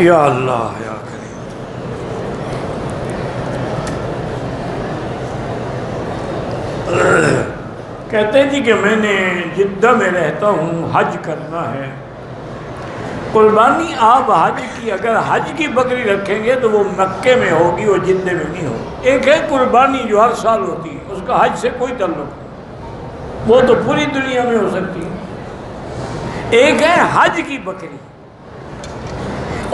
یا اللہ یا کریم۔ کہتے ہیں جی کہ میں نے جدہ میں رہتا ہوں، حج کرنا ہے، قربانی آپ حج کی اگر حج کی بکری رکھیں گے تو وہ مکے میں ہوگی، وہ جدے میں نہیں ہوگی۔ ایک ہے قربانی جو ہر سال ہوتی ہے، اس کا حج سے کوئی تعلق نہیں، وہ تو پوری دنیا میں ہو سکتی ہے۔ ایک ہے حج کی بکری،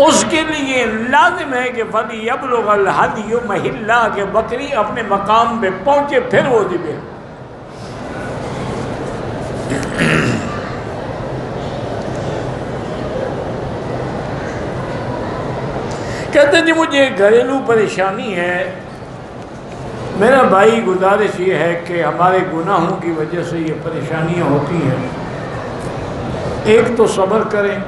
اس کے لیے لازم ہے کہ فَلْيَبْلُغَ الْهَدْيُ مَحِلَّهُ کہ بکری اپنے مقام پہ پہنچے پھر وہ ذبح۔ کہتے جی مجھے گھریلو پریشانی ہے، میرا بھائی گزارش یہ ہے کہ ہمارے گناہوں کی وجہ سے یہ پریشانیاں ہوتی ہیں، ایک تو صبر کریں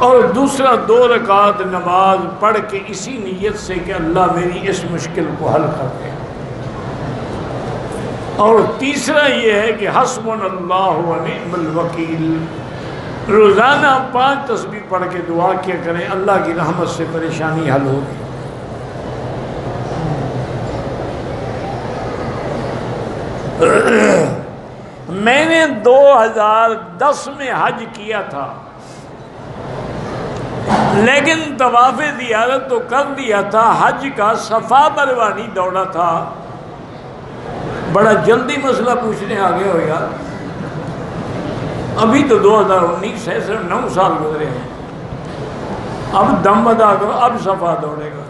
اور دوسرا 2 رکعت نماز پڑھ کے اسی نیت سے کہ اللہ میری اس مشکل کو حل کر دے، اور تیسرا یہ ہے کہ حسبنا اللہ و نعم الوکیل، روزانہ 5 تسبیح پڑھ کے دعا کیا کریں، اللہ کی رحمت سے پریشانی حل ہوگی۔ میں نے 2010 میں حج کیا تھا، لیکن طواف زیارت تو کر دیا تھا، حج کا صفا مروا نہیں دوڑا تھا۔ بڑا جلدی مسئلہ پوچھنے آ گئے ہو یار، ابھی تو 2019 ہے، صرف 9 سال گزرے ہیں، اب دم ادا کرو، اب صفا دوڑے گا۔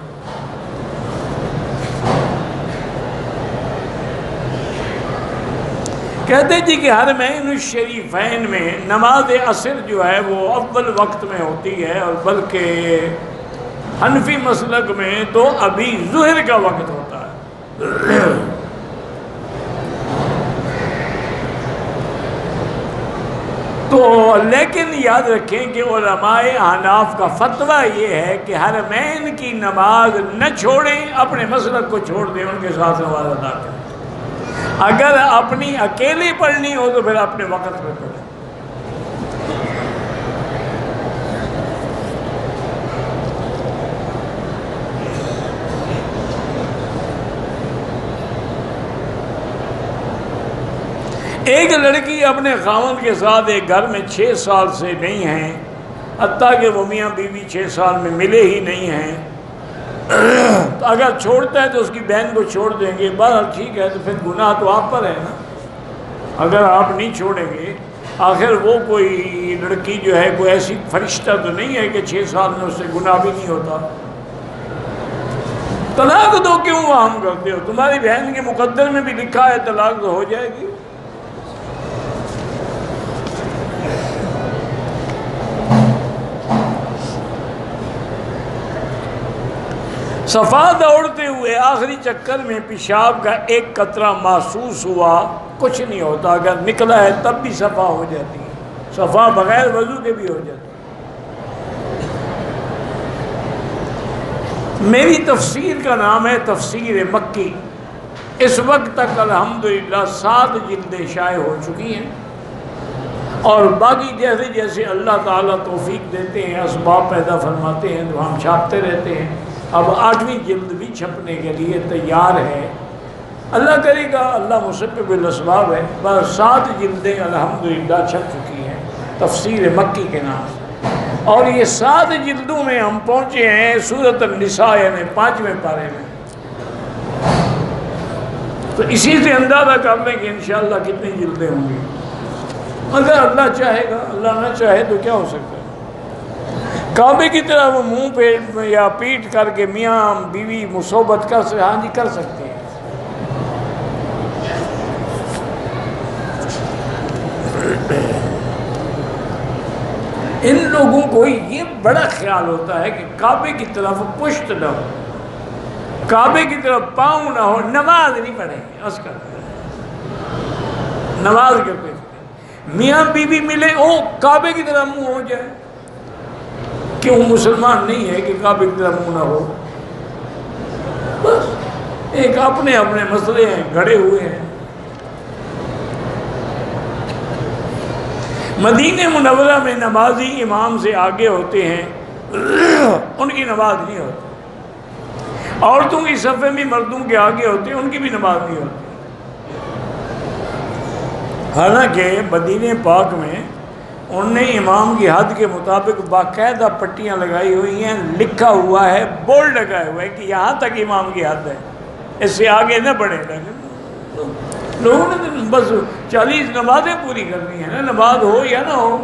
کہتے جی کہ حرمین الشریفین میں نماز عصر جو ہے وہ اول وقت میں ہوتی ہے، اور بلکہ حنفی مسلک میں تو ابھی ظہر کا وقت ہوتا ہے۔ تو لیکن یاد رکھیں کہ علماء احناف کا فتویٰ یہ ہے کہ حرمین کی نماز نہ چھوڑیں، اپنے مسلک کو چھوڑ دیں، ان کے ساتھ نماز ادا کریں۔ اگر اپنی اکیلی پڑھنی ہو تو پھر اپنے وقت میں پڑھیں۔ ایک لڑکی اپنے خاوند کے ساتھ ایک گھر میں 6 سال سے نہیں ہیں، حتیٰ کہ وہ میاں بیوی 6 سال میں ملے ہی نہیں ہیں، تو اگر چھوڑتا ہے تو اس کی بہن کو چھوڑ دیں گے، بہرحال ٹھیک ہے، تو پھر گناہ تو آپ پر ہے نا، اگر آپ نہیں چھوڑیں گے۔ آخر وہ کوئی لڑکی جو ہے کوئی ایسی فرشتہ تو نہیں ہے کہ 6 سال میں اس سے گناہ بھی نہیں ہوتا۔ طلاق دو کیوں وہم کرتے ہو؟ تمہاری بہن کے مقدر میں بھی لکھا ہے طلاق تو ہو جائے گی۔ صفا دوڑتے ہوئے آخری چکر میں پیشاب کا ایک قطرہ محسوس ہوا، کچھ نہیں ہوتا، اگر نکلا ہے تب بھی صفا ہو جاتی ہے، صفا بغیر وضو کے بھی ہو جاتی ہے۔ میری تفسیر کا نام ہے تفسیر مکی، اس وقت تک الحمدللہ 7 جلدیں شائع ہو چکی ہیں، اور باقی جیسے جیسے اللہ تعالیٰ توفیق دیتے ہیں، اسباب پیدا فرماتے ہیں، تو ہم چھاپتے رہتے ہیں۔ اب 8ویں جلد بھی چھپنے کے لیے تیار ہے، اللہ کرے گا، اللہ مسبب الاسباب ہے۔ بس 7 جلدیں الحمدللہ چھپ چکی ہیں تفسیر مکی کے نام سے، اور یہ 7 جلدوں میں ہم پہنچے ہیں سورۃ النساء یعنی 5ویں پارے میں، تو اسی سے اندازہ کر لیں کہ انشاءاللہ کتنی جلدیں ہوں گی، اگر اللہ چاہے گا، اللہ نہ چاہے تو کیا ہو سکتا ہے۔ کعبے کی طرح وہ منہ پہ یا پیٹ کر کے میاں بیوی مصوبت کر سکتے، ہاں جی کر سکتے ہیں۔ ان لوگوں کو یہ بڑا خیال ہوتا ہے کہ کعبے کی طرف پشت نہ ہو، کعبے کی طرف پاؤں نہ ہو، نماز نہیں پڑھیں گے، اس کا نماز کے کوئی میاں بیوی ملے او کعبے کی طرف منہ ہو جائے، کہ وہ مسلمان نہیں ہے کہ کعبے کی طرف منہ نہ ہو، بس ایک اپنے اپنے مسئلے ہیں، گھڑے ہوئے ہیں۔ مدینہ منورہ میں نمازی امام سے آگے ہوتے ہیں، ان کی نماز نہیں ہوتی. عورتوں کی صفے بھی مردوں کے آگے ہوتے ہیں، ان کی بھی نماز نہیں ہوتی. حالانکہ مدینہ پاک میں انہوں نے امام کی حد کے مطابق باقاعدہ پٹیاں لگائی ہوئی ہیں، لکھا ہوا ہے، بورڈ لگایا ہوا ہے کہ یہاں تک امام کی حد ہے، اس سے آگے نہ بڑھے. لوگوں نے تو بس 40 نمازیں پوری کرنی ہیں نا، نماز ہو یا نہ ہو.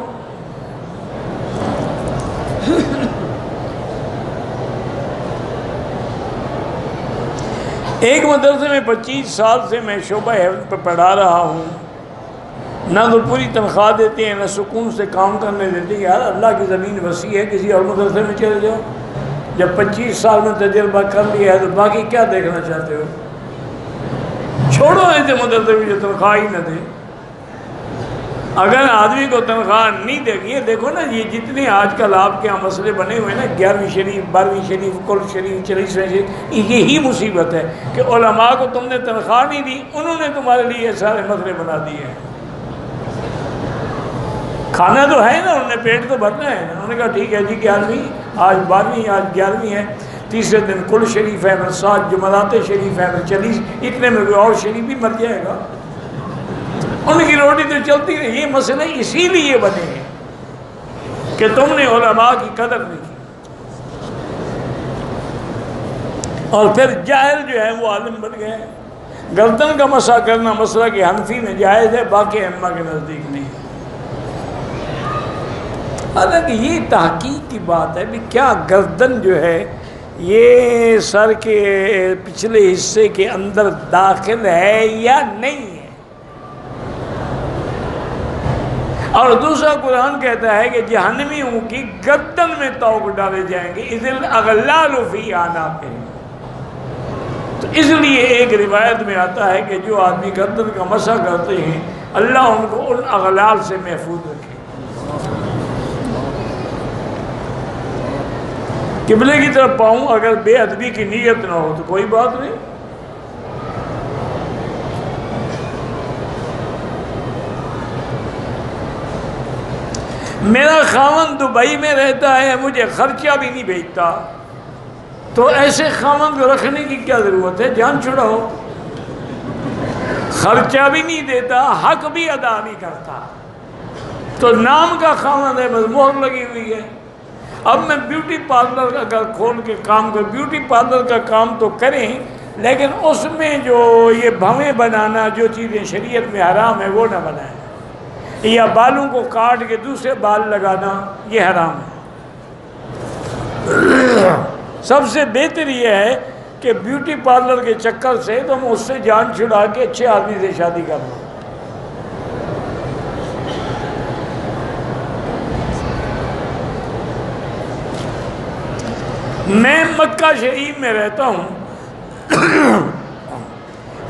ایک مدرسے میں 25 سال سے میں شعبہ حفظ پہ پڑھا رہا ہوں. نہ تو پوری تنخواہ دیتے ہیں، نہ سکون سے کام کرنے دیتے ہیں. یار اللہ کی زمین وسیع ہے، کسی اور مدرسے میں چلے جاؤ. جب 25 سال میں تجربہ کر لیا ہے تو باقی کیا دیکھنا چاہتے ہو؟ چھوڑو ایسے مدرسے میں جو تنخواہ ہی نہ دے. اگر آدمی کو تنخواہ نہیں دے گی، دیکھو نا یہ جتنے آج کل آپ کے یہاں مسئلے بنے ہوئے نا، 11ویں شریف، 12ویں شریف، کل شریف، 40ویں شریف، یہی مصیبت ہے کہ علماء کو تم نے تنخواہ نہیں دی، انہوں نے تمہارے لیے یہ سارے مسئلے بنا دیے ہیں. کھانا تو ہے نا، انہوں نے پیٹ تو بھرنا ہے. انہوں نے کہا ٹھیک ہے جی 11ویں، آج 12ویں، آج 11ویں ہے، تیسرے دن کل شریف ہے، پھر 7 جمعرات شریف ہے، پھر 40، اتنے میں کوئی اور شریف بھی مر جائے گا. ان کی روٹی تو چلتی رہی. یہ مسئلے اسی لیے بنے ہیں کہ تم نے علماء کی قدر نہیں کی. اور پھر جاہل جو ہے وہ عالم بن گئے. گردن کا مسح کرنا مسئلہ کہ حنفی میں جائز ہے، باقی ائمہ کے نزدیک نہیں. حالانکہ یہ تحقیق کی بات ہے بھی کیا گردن جو ہے یہ سر کے پچھلے حصے کے اندر داخل ہے یا نہیں ہے. اور دوسرا قرآن کہتا ہے کہ جہنمیوں کی گردن میں توق ڈالے جائیں گے، اذ الاغلال فی اعناقہم. تو اس لیے ایک روایت میں آتا ہے کہ جو آدمی گردن کا مسح کرتے ہیں اللہ ان کو ان اغلال سے محفوظ رکھے. قبلے کی طرف پاؤں اگر بے ادبی کی نیت نہ ہو تو کوئی بات نہیں. میرا خاوند دبئی میں رہتا ہے، مجھے خرچہ بھی نہیں بھیجتا، تو ایسے خاوند کو رکھنے کی کیا ضرورت ہے؟ جان چھڑاؤ. خرچہ بھی نہیں دیتا، حق بھی ادا نہیں کرتا، تو نام کا خاوند ہے، بس مہر لگی ہوئی ہے. اب میں بیوٹی پارلر اگر کھول کے کام کر، بیوٹی پارلر کا کام تو کریں، لیکن اس میں جو یہ بھویں بنانا، جو چیزیں شریعت میں حرام ہے وہ نہ بنائیں، یا بالوں کو کاٹ کے دوسرے بال لگانا یہ حرام ہے. سب سے بہتر یہ ہے کہ بیوٹی پارلر کے چکر سے تم اس سے جان چھڑا کے اچھے آدمی سے شادی کر لو. میں مکہ شریف میں رہتا ہوں.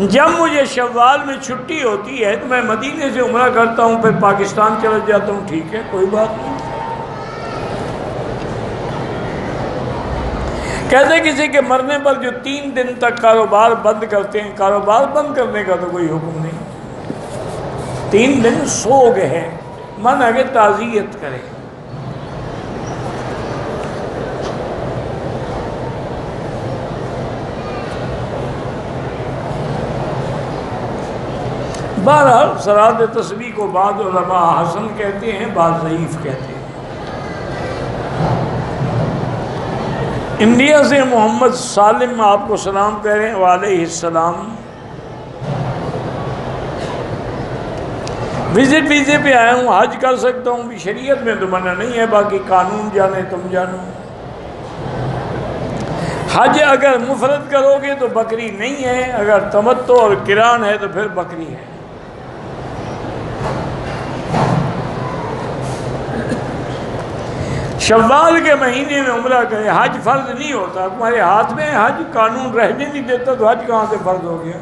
جب مجھے شوال میں چھٹی ہوتی ہے تو میں مدینے سے عمرہ کرتا ہوں، پھر پاکستان چلا جاتا ہوں. ٹھیک ہے، کوئی بات نہیں. کہتے کسی کے مرنے پر جو 3 دن تک کاروبار بند کرتے ہیں، کاروبار بند کرنے کا تو کوئی حکم نہیں. 3 دن سوگ ہے، من ہے کہ تعزیت کرے. بہرحال صلاۃ تسبیح کو بعض علماء حسن کہتے ہیں، بعض ضعیف کہتے ہیں. انڈیا سے محمد سالم آپ کو سلام کہہ رہے ہیں، وعلیہ السلام. ویزے پہ آیا ہوں، حج کر سکتا ہوں بھی؟ شریعت میں تو منع نہیں ہے، باقی قانون جانے تم جانو. حج اگر مفرد کرو گے تو بکری نہیں ہے، اگر تمتع اور قران ہے تو پھر بکری ہے. شوال کے مہینے میں عمرہ کرے، حج فرض نہیں ہوتا. تمہارے ہاتھ میں حج قانون رہنے نہیں دیتا تو حج کہاں سے فرض ہو گیا؟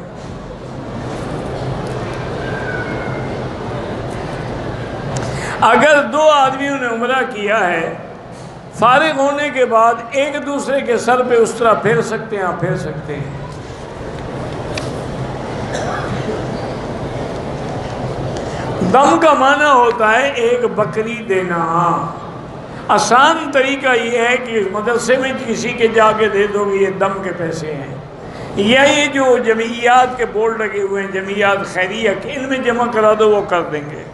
اگر 2 آدمیوں نے عمرہ کیا ہے، فارغ ہونے کے بعد ایک دوسرے کے سر پہ اس طرح پھیر سکتے ہیں، پھیر سکتے ہیں. دم کا معنی ہوتا ہے ایک بکری دینا، آسان طریقہ یہ ہے کہ مدرسے میں کسی کے جا کے دے دو گے یہ دم کے پیسے ہیں، یا یہ جو جمعیات کے بورڈ لگے ہوئے ہیں جمعیات خیریہ کے، ان میں جمع کرا دو، وہ کر دیں گے۔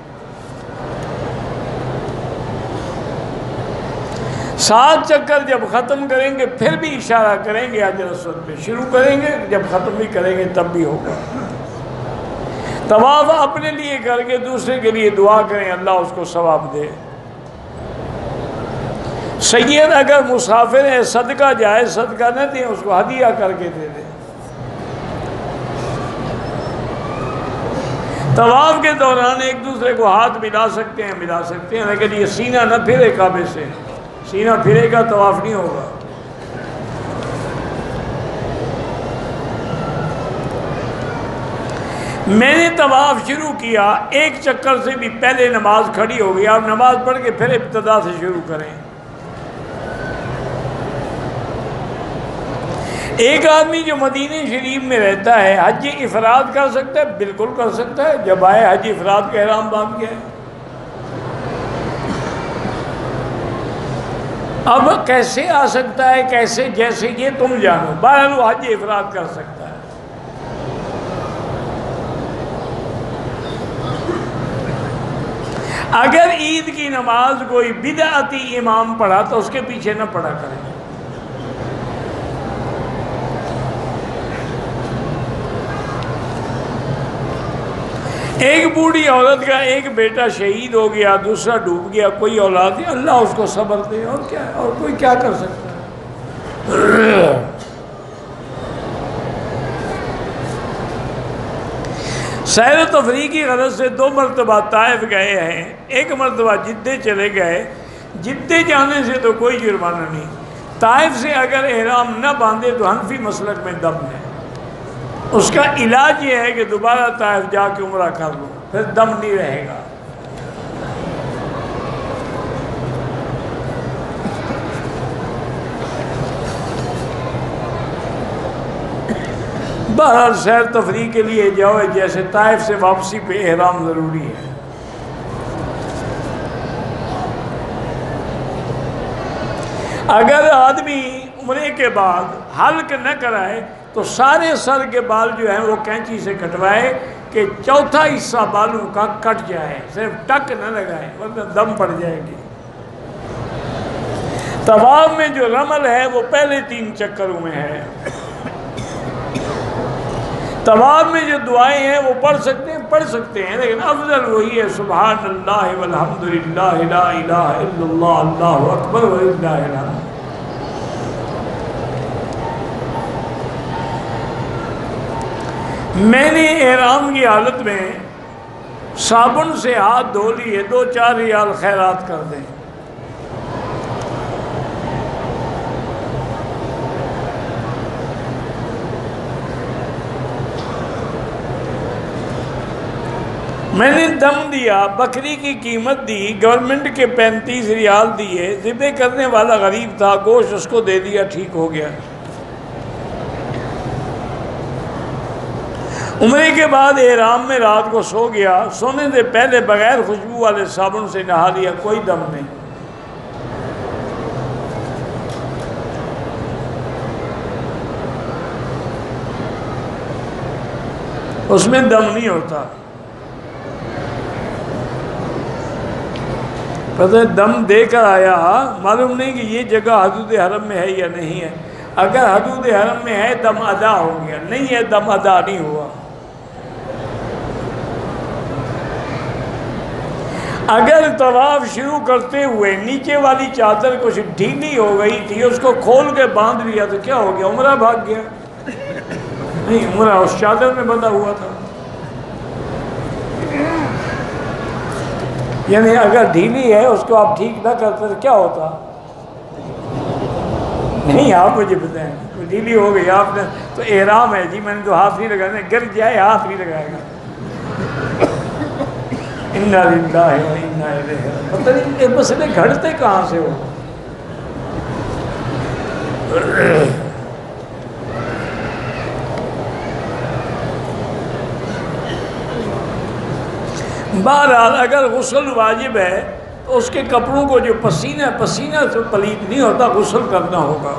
7 چکر جب ختم کریں گے پھر بھی اشارہ کریں گے حجر اسود پہ، شروع کریں گے جب ختم بھی کریں گے تب بھی ہوگا۔ طواف اپنے لیے کر کے دوسرے کے لیے دعا کریں، اللہ اس کو ثواب دے۔ سید اگر مسافر ہے صدقہ جائے، صدقہ نہ دیں، اس کو ہدیہ کر کے دے دیں۔ طواف کے دوران ایک دوسرے کو ہاتھ ملا سکتے ہیں، لیکن یہ سینہ نہ پھرے کعبے سے، سینہ پھرے گا طواف نہیں ہوگا۔ میں نے طواف شروع کیا، ایک چکر سے بھی پہلے نماز کھڑی ہو گئی، آپ نماز پڑھ کے پھر ابتدا سے شروع کریں۔ ایک آدمی جو مدینہ شریف میں رہتا ہے حج افراد کر سکتا ہے؟ بالکل کر سکتا ہے، جب آئے حج افراد کا احرام باندھ گیا۔ اب کیسے آ سکتا ہے، کیسے، جیسے یہ تم جانو، بہرحال وہ حج افراد کر سکتا ہے۔ اگر عید کی نماز کوئی بدعتی امام پڑھا تو اس کے پیچھے نہ پڑھا کریں۔ ایک بوڑھی عورت کا ایک بیٹا شہید ہو گیا، دوسرا ڈوب گیا، کوئی اولاد نہیں، اللہ اس کو صبر دے، اور کیا، اور کوئی کیا کر سکتا ہے۔ سیر و تفریح کی غرض سے 2 مرتبہ طائف گئے ہیں، ایک مرتبہ جدے چلے گئے، جدے جانے سے تو کوئی جرمانہ نہیں، طائف سے اگر احرام نہ باندھے تو حنفی مسلک میں دم ہے، اس کا علاج یہ ہے کہ دوبارہ طائف جا کے عمرہ کر لو، پھر دم نہیں رہے گا۔ بہرحال سیر تفریح کے لیے جاؤ، جیسے طائف سے واپسی پہ احرام ضروری ہے۔ اگر آدمی عمرے کے بعد حلق نہ کرائے تو سارے سر کے بال جو ہیں وہ کینچی سے کٹوائے کہ چوتھا حصہ بالوں کا کٹ جائے، صرف ٹک نہ لگائے ورنہ دم پڑ جائے گی۔ طواف میں جو رمل ہے وہ پہلے 3 چکروں میں ہے۔ طواف میں جو دعائیں ہیں وہ پڑھ سکتے ہیں، لیکن افضل وہی ہے سبحان اللہ والحمد للہ لا الہ الا اللہ اللہ اکبر وللہ الحمد۔ میں نے احرام کی حالت میں صابن سے ہاتھ دھو لیے، 2-4 ریال خیرات کر دیں۔ میں نے دم دیا، بکری کی قیمت دی، گورنمنٹ کے 35 ریال دیے، ذبح کرنے والا غریب تھا، گوشت اس کو دے دیا، ٹھیک ہو گیا۔ عمرے کے بعد احرام میں رات کو سو گیا، سونے سے پہلے بغیر خوشبو والے صابن سے نہا لیا، کوئی دم نہیں۔ اس میں دم نہیں ہوتا۔ پتہ ہے دم دے کر آیا، معلوم نہیں کہ یہ جگہ حدود حرم میں ہے یا نہیں ہے۔ اگر حدود حرم میں ہے دم ادا ہو گیا، نہیں ہے دم ادا نہیں ہوا۔ اگر طواف شروع کرتے ہوئے نیچے والی چادر کچھ ڈھیلی ہو گئی تھی، اس کو کھول کے باندھ لیا تو کیا ہو گیا؟ عمرہ بھاگ گیا؟ نہیں، عمرہ اس چادر میں بندھا ہوا تھا۔ یعنی اگر ڈھیلی ہے اس کو آپ ٹھیک نہ کرتے تو کیا ہوتا؟ نہیں، آپ مجھے بتائیں، ڈھیلی ہو گئی آپ نے تو احرام ہے جی، میں نے تو ہاتھ نہیں لگانا، گر جائے ہاتھ نہیں لگائے گا۔ انا للہ و انا الیہ راجعون۔ پتہ نہیں یہ مسئلے گھڑتے کہاں سے ہو۔ بہرحال اگر غسل واجب ہے تو اس کے کپڑوں کو جو پسینہ سے پلید نہیں ہوتا، غسل کرنا ہوگا۔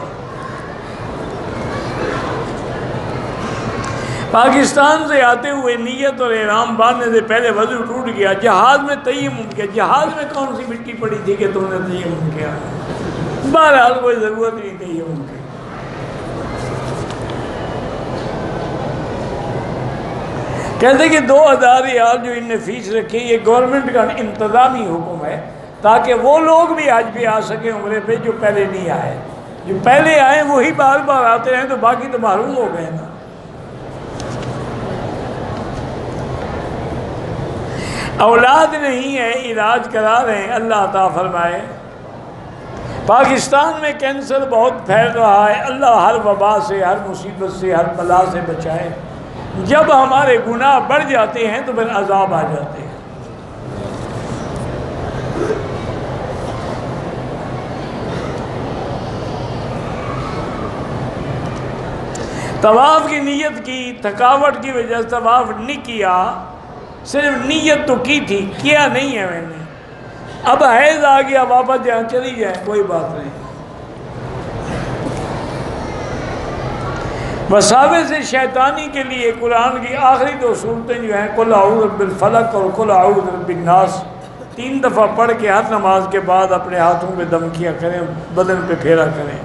پاکستان سے آتے ہوئے نیت اور احرام باندھنے سے پہلے وضو ٹوٹ گیا، جہاز میں تیمم کیا، جہاز میں کون سی مٹی پڑی تھی کہ تم نے تیمم کیا؟ بہرحال کوئی ضرورت نہیں تیمم کی۔ کہتے کہ 2000 ریال جو ان نے فیس رکھی، یہ گورنمنٹ کا انتظامی حکم ہے تاکہ وہ لوگ بھی آج بھی آ سکیں عمرے پہ جو پہلے نہیں آئے۔ جو پہلے آئے وہی بار بار آتے ہیں تو باقی تو محروم ہو گئے نا۔ اولاد نہیں ہے، علاج کرا رہے ہیں، اللہ عطا فرمائے۔ پاکستان میں کینسر بہت پھیل رہا ہے، اللہ ہر وبا سے، ہر مصیبت سے، ہر بلا سے بچائے۔ جب ہمارے گناہ بڑھ جاتے ہیں تو پھر عذاب آ جاتے ہیں۔ طواف کی نیت کی، تھکاوٹ کی وجہ سے طواف نہیں کیا، صرف نیت تو کی تھی، کیا نہیں ہے میں نے۔ اب حیض آ گیا، واپس جہاں چلی جائیں، کوئی بات نہیں۔ وساوس سے شیطانی کے لیے قرآن کی آخری 2 صورتیں جو ہیں، قل اعوذ برب الفلق اور قل اعوذ برب الناس، 3 دفعہ پڑھ کے ہر نماز کے بعد اپنے ہاتھوں پہ دم کیا کریں، بدن پہ پھیرا کریں۔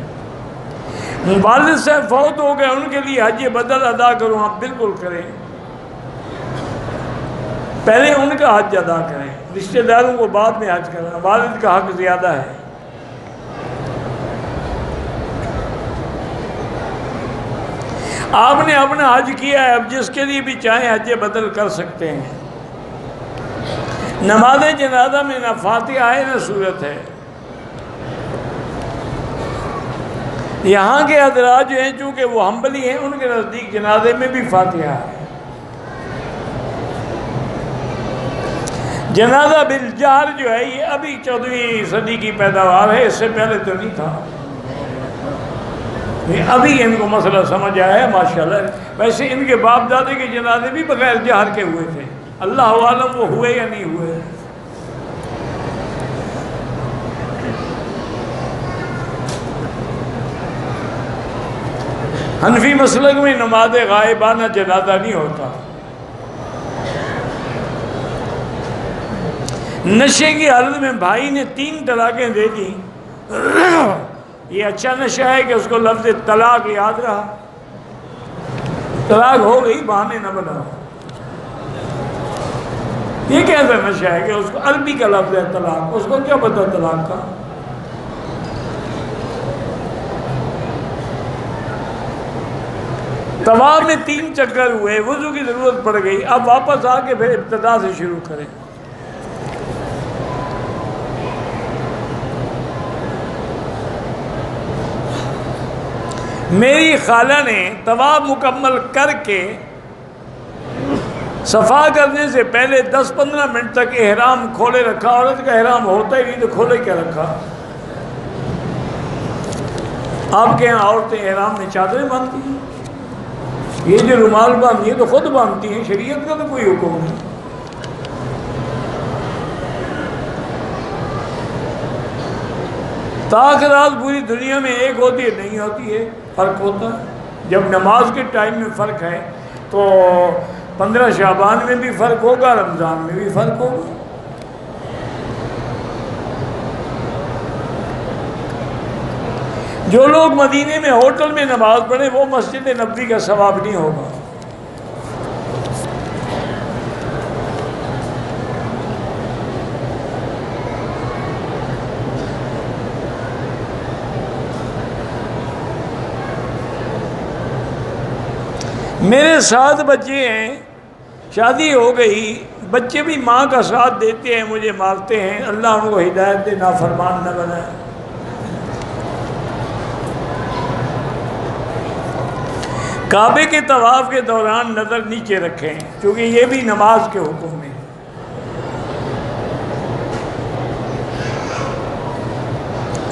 والد صاحب فوت ہو گئے، ان کے لیے حج بدل ادا کرو، آپ بالکل کریں، پہلے ان کا حج ادا کریں، رشتہ داروں کو بعد میں حج کرنا، والد کا حق زیادہ ہے۔ آپ نے اپنا حج کیا ہے، اب جس کے لیے بھی چاہیں حج بدل کر سکتے ہیں۔ نماز جنازہ میں نہ فاتحہ ہے نہ سورت ہے۔ یہاں کے حضرات جو ہیں چونکہ وہ حنبلی ہیں، ان کے نزدیک جنازے میں بھی فاتحہ ہے۔ جنازہ بالجہر جو ہے یہ ابھی 14ویں صدی کی پیداوار ہے، اس سے پہلے تو نہیں تھا، ابھی ان کو مسئلہ سمجھ آیا ہے ماشاءاللہ۔ ویسے ان کے باپ دادے کے جنازے بھی بغیر جہر کے ہوئے تھے، اللہ عالم وہ ہوئے یا نہیں ہوئے۔ حنفی مسلک میں نماز غائبانہ جنازہ نہیں ہوتا۔ نشے کی حالت میں بھائی نے 3 طلاقیں دے دی، یہ اچھا نشہ ہے کہ اس کو لفظ طلاق یاد رہا؟ طلاق ہو گئی، بہانے نہ بناؤ۔ یہ کیسا نشہ ہے کہ اس کو عربی کا لفظ ہے طلاق، اس کو کیا پتا طلاق کا؟ طواف میں 3 چکر ہوئے، وضو کی ضرورت پڑ گئی، اب واپس آ کے پھر ابتدا سے شروع کریں۔ میری خالہ نے طواف مکمل کر کے صفا کرنے سے پہلے 10-15 منٹ تک احرام کھولے رکھا۔ عورت کا احرام ہوتا ہی نہیں تو کھولے کیا رکھا؟ آپ کے یہاں عورتیں احرام میں چادریں باندھتی ہیں، یہ جو رومال باندھتی ہیں تو خود باندھتی ہیں، شریعت کا تو کوئی حکم نہیں۔ تاخیرات پوری دنیا میں ایک ہوتی ہے، نہیں ہوتی ہے، فرق ہوتا ہے۔ جب نماز کے ٹائم میں فرق ہے تو 15 شعبان میں بھی فرق ہوگا، رمضان میں بھی فرق ہوگا۔ جو لوگ مدینے میں ہوٹل میں نماز پڑھیں وہ مسجد نبوی کا ثواب نہیں ہوگا۔ میرے 7 بچے ہیں، شادی ہو گئی، بچے بھی ماں کا ساتھ دیتے ہیں، مجھے مارتے ہیں، اللہ ان کو ہدایت دے، نافرمان نہ بنائے۔ کعبے کے طواف کے دوران نظر نیچے رکھیں کیونکہ یہ بھی نماز کے حکم میں۔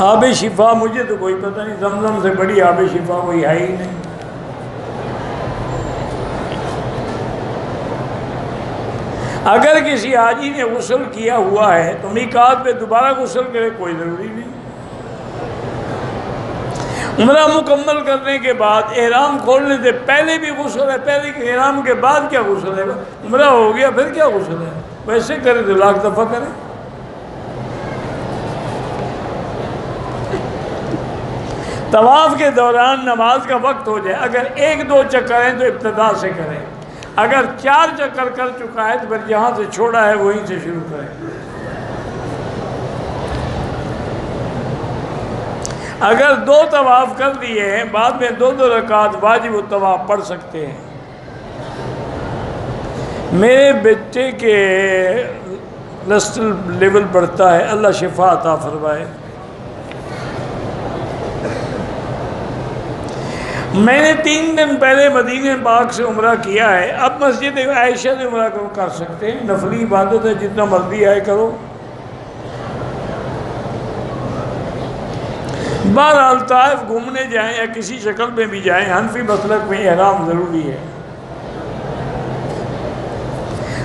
آب شفا مجھے تو کوئی پتہ نہیں، زمزم سے بڑی آب شفا کوئی ہے ہی نہیں۔ اگر کسی حاجی نے غسل کیا ہوا ہے تو میقات پہ دوبارہ غسل کرے، کوئی ضروری نہیں۔ عمرہ مکمل کرنے کے بعد احرام کھولنے سے پہلے بھی غسل ہے، پہلے کے احرام کے بعد کیا غسل ہے؟ عمرہ ہو گیا پھر کیا غسل ہے؟ ویسے کرے تو لاکھ دفعہ کرے۔ طواف کے دوران نماز کا وقت ہو جائے، اگر 1-2 چکر ہیں تو ابتدا سے کریں، اگر 4 چکر کر چکا ہے تو پھر جہاں سے چھوڑا ہے وہیں سے شروع کریں۔ اگر 2 طواف کر دیے ہیں، بعد میں 2 رکعت واجب الطواف پڑھ سکتے ہیں۔ میرے بیٹے کے کولیسٹرول لیول بڑھتا ہے، اللہ شفا عطا فرمائے۔ میں نے 3 دن پہلے مدینہ پاک سے عمرہ کیا ہے، اب مسجد عائشہ سے عمرہ کر سکتے ہیں، نفلی عبادت ہے، جتنا مرضی آئے کرو۔ بہرحال طائف گھومنے جائیں یا کسی شکل میں بھی جائیں، حنفی مسلک میں احرام ضروری ہے۔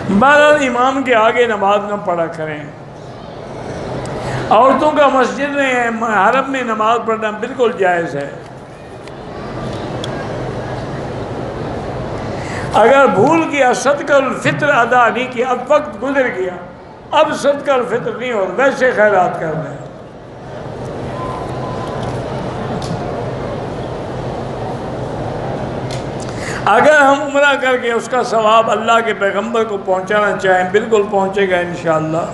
بہرحال امام کے آگے نماز نہ پڑھا کریں۔ عورتوں کا مسجد میں حرم میں نماز پڑھنا بالکل جائز ہے۔ اگر بھول گیا صدقہ الفطر ادا نہیں کیا، اب وقت گزر گیا، اب صدقہ الفطر نہیں ہو، ویسے خیرات کر رہے ہیں۔ اگر ہم عمرہ کر کے اس کا ثواب اللہ کے پیغمبر کو پہنچانا چاہیں، بالکل پہنچے گا انشاءاللہ۔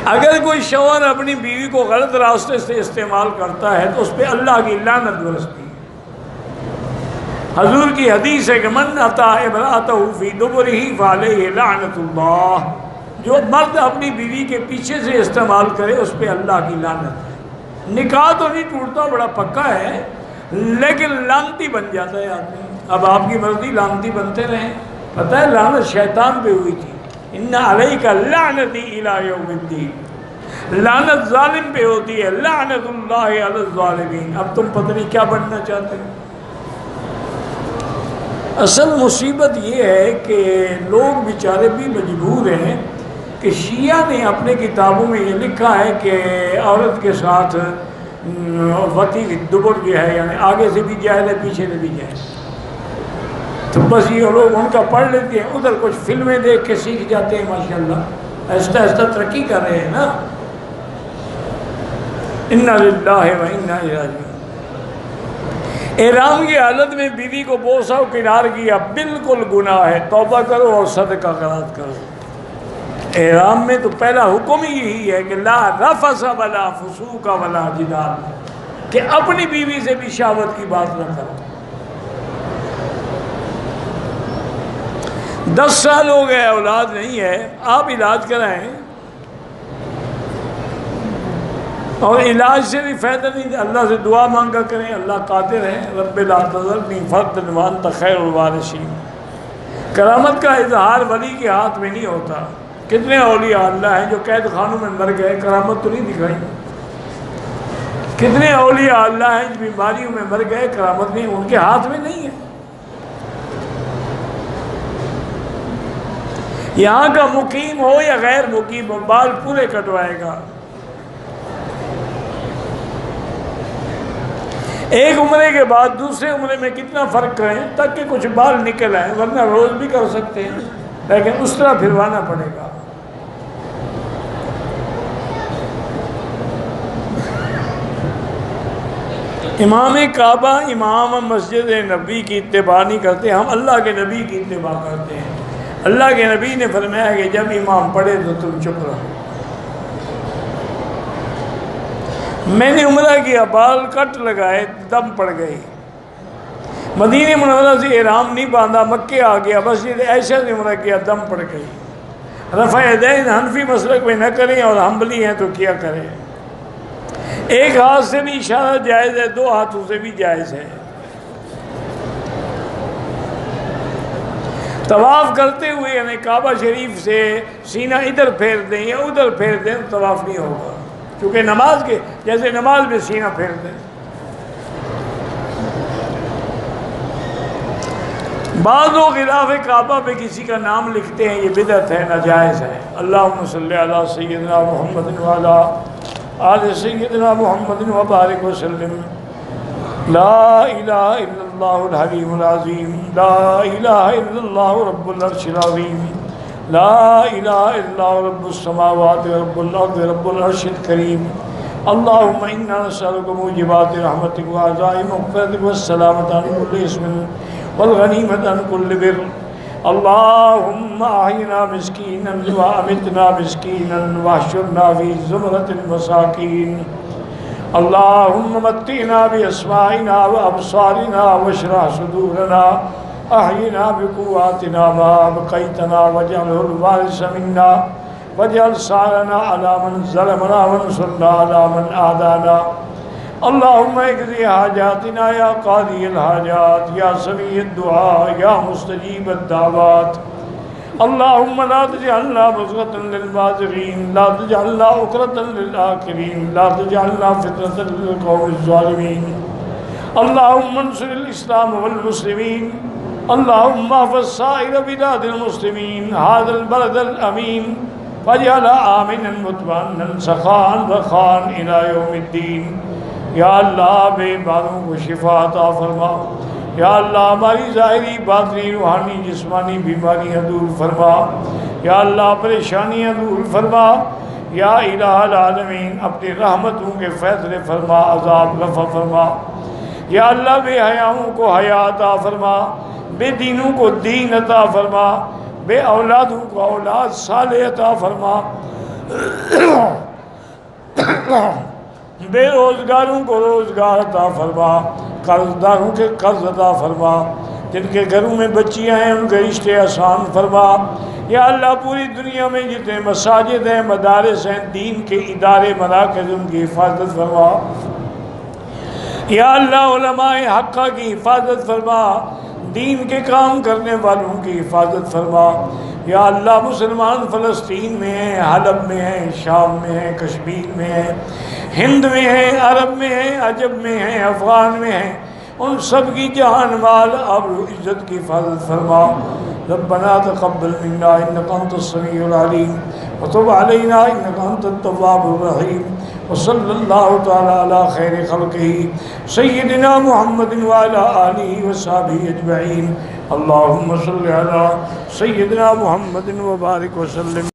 اگر کوئی شوہر اپنی بیوی کو غلط راستے سے استعمال کرتا ہے تو اس پہ اللہ کی لعنت برستی ہے۔ حضور کی حدیث ہے کہ من اتی امرأتہ فی دبرہ فعلیہ لعنت اللہ، جو مرد اپنی بیوی کے پیچھے سے استعمال کرے اس پہ اللہ کی لعنت ہے۔ نکاح تو نہیں ٹوٹتا، بڑا پکا ہے، لیکن لعنتی بن جاتا ہے آدمی۔ اب آپ کی مرضی، لعنتی بنتے رہیں۔ پتہ ہے لعنت شیطان پہ ہوئی تھی، ان علیک لعنتی الی یوم الدین، لعنت ظالم پہ ہوتی ہے، لعنت اللہ علی الظالمین۔ اب تم پتہ نہیں کیا بننا چاہتے ہو۔ اصل مصیبت یہ ہے کہ لوگ بیچارے بھی مجبور ہیں کہ شیعہ نے اپنے کتابوں میں یہ لکھا ہے کہ عورت کے ساتھ وطی دبر جو ہے، یعنی آگے سے بھی جائز ہے پیچھے سے بھی جائز، تو بس یہ لوگ ان کا پڑھ لیتے ہیں، ادھر کچھ فلمیں دیکھ کے سیکھ جاتے ہیں۔ ماشاءاللہ ایسا ترقی کر رہے ہیں نا۔ انا للہ و انا الیہ راجعون۔ احرام کی حالت میں بیوی کو بوسہ و کنار کیا بالکل گناہ ہے، توبہ کرو اور صدقہ خیرات کرو۔ احرام میں تو پہلا حکم ہی یہی ہے کہ لا رفث ولا فسوق ولا جدال، کہ اپنی بیوی سے بھی شہوت کی بات نہ کرو۔ 10 سال ہو گئے اولاد نہیں ہے، آپ علاج کرائیں، اور علاج سے بھی فائدہ نہیں، اللہ سے دعا مانگا کریں، اللہ قادر ہے، رب لا تذرنی فردا وانت خیر الوارثین۔ کرامت کا اظہار ولی کے ہاتھ میں نہیں ہوتا۔ کتنے اولیاء اللہ ہیں جو قید خانوں میں مر گئے، کرامت تو نہیں دکھائی۔ کتنے اولیاء اللہ ہیں جو بیماریوں میں مر گئے، کرامت نہیں، ان کے ہاتھ میں نہیں ہے۔ یہاں کا مقیم ہو یا غیر مقیم ہو، بال پورے کٹوائے گا۔ ایک عمرے کے بعد دوسرے عمرے میں کتنا فرق کریں تک کہ کچھ بال نکل آئیں، ورنہ روز بھی کر سکتے ہیں، لیکن اس طرح پھروانا پڑے گا۔ امام کعبہ، امام مسجد نبی کی اتباع نہیں کرتے، ہم اللہ کے نبی کی اتباع کرتے ہیں۔ اللہ کے نبی نے فرمایا کہ جب امام پڑھے تو تم چپ رہو۔ میں نے عمرہ کیا، بال کٹ لگائے، دم پڑ گئی، مدینہ منورہ سے احرام نہیں باندھا، مکے آ گیا، مسجد عائشہ سے عمرہ کیا، دم پڑ گئی۔ رفع یدین حنفی مسلک میں نہ کریں، اور حنبلی ہیں تو کیا کریں۔ ایک ہاتھ سے بھی اشارہ جائز ہے، 2 ہاتھوں سے بھی جائز ہے۔ طواف کرتے ہوئے یعنی کعبہ شریف سے سینہ ادھر پھیر دیں یا ادھر پھیر دیں تو طواف نہیں ہوگا، کیونکہ نماز کے جیسے نماز میں سینہ پھیر دیں۔ بعض غلاف کعبہ پہ کسی کا نام لکھتے ہیں، یہ بدعت ہے، ناجائز ہے۔ اللہم صلی علی سیدنا محمد وعلی آل سیدنا محمد وبارک وسلم۔ لا الہ الا اللہ الحلیم العظیم، لا الہ الا اللہ رب العرش العظیم، لا الہ الا اللہ رب السماوات رب الارض رب العرش الکریم۔ اللہم انا نسألک موجبات رحمتک وعزائم مغفرتک والسلامۃ عن کل اسم والغنیمۃ عن کل بر۔ اللہم احینا مسکینا وامتنا مسکینا واحشرنا فی زمرۃ المساکین۔ اللہم متعنا باسماعنا وابصارنا واشرح صدورنا، احینا بقواتنا ما ابقیتنا واجعله الوارث منا، واجعل ثارنا على من ظلمنا وانصرنا على من عادانا۔ اللہم اقضی حاجاتنا یا قاضی الحاجات یا سمیع الدعاء یا مستجیب الدعوات۔ اللہم لا تجعلنا مضغة للماضرین، لا تجعلنا عقرة للآکرین، لا تجعلنا فتنة للقوم الظالمین۔ اللہم انصر الاسلام والمسلمین، اللہم احفظ سائر بلاد المسلمین، هذا البلد الامین، واجعل آمنا مطمئنا سخاء رخاء الى یوم الدین۔ یا اللہ بے بیماروں کو شفا عطا فرما، یا اللہ ہماری ظاہری باطنی روحانی جسمانی بیماریاں دور فرما، یا اللہ پریشانیاں دور فرما، یا الہ العالمین اپنی رحمتوں کے فیصلے فرما، عذاب رفع فرما۔ یا اللہ بے حیاؤں کو حیا عطا فرما، بے دینوں کو دین عطا فرما، بے اولادوں کو اولاد صالح عطا فرما، بے روزگاروں کو روزگار عطا فرما، قرض داروں کے قرض عطا فرما، جن کے گھروں میں بچیاں ہیں ان کے رشتے آسان فرما۔ یا اللہ پوری دنیا میں جتنے مساجد ہیں، مدارس ہیں، دین کے ادارے مراکز، ان کی حفاظت فرما۔ یا اللہ علماء حقہ کی حفاظت فرما، دین کے کام کرنے والوں کی حفاظت فرما۔ یا اللہ مسلمان فلسطین میں ہیں، حلب میں ہیں، شام میں ہیں، کشمیر میں ہیں، ہند میں ہیں، عرب میں ہیں، عجب میں ہیں، افغان میں ہیں، ان سب کی جان مال آبرو عزت کی حفاظت فرما۔ ربنا تقبل منا انک انت السمیع العلیم وتب علینا انک انت التواب الرحیم، وصلی اللہ تعالی علی خیر خلقہ سیدنا محمد وعلی آلہ وصحبہ اجمعین۔ اللہم صلی علی سیدنا محمد وبارک وسلم۔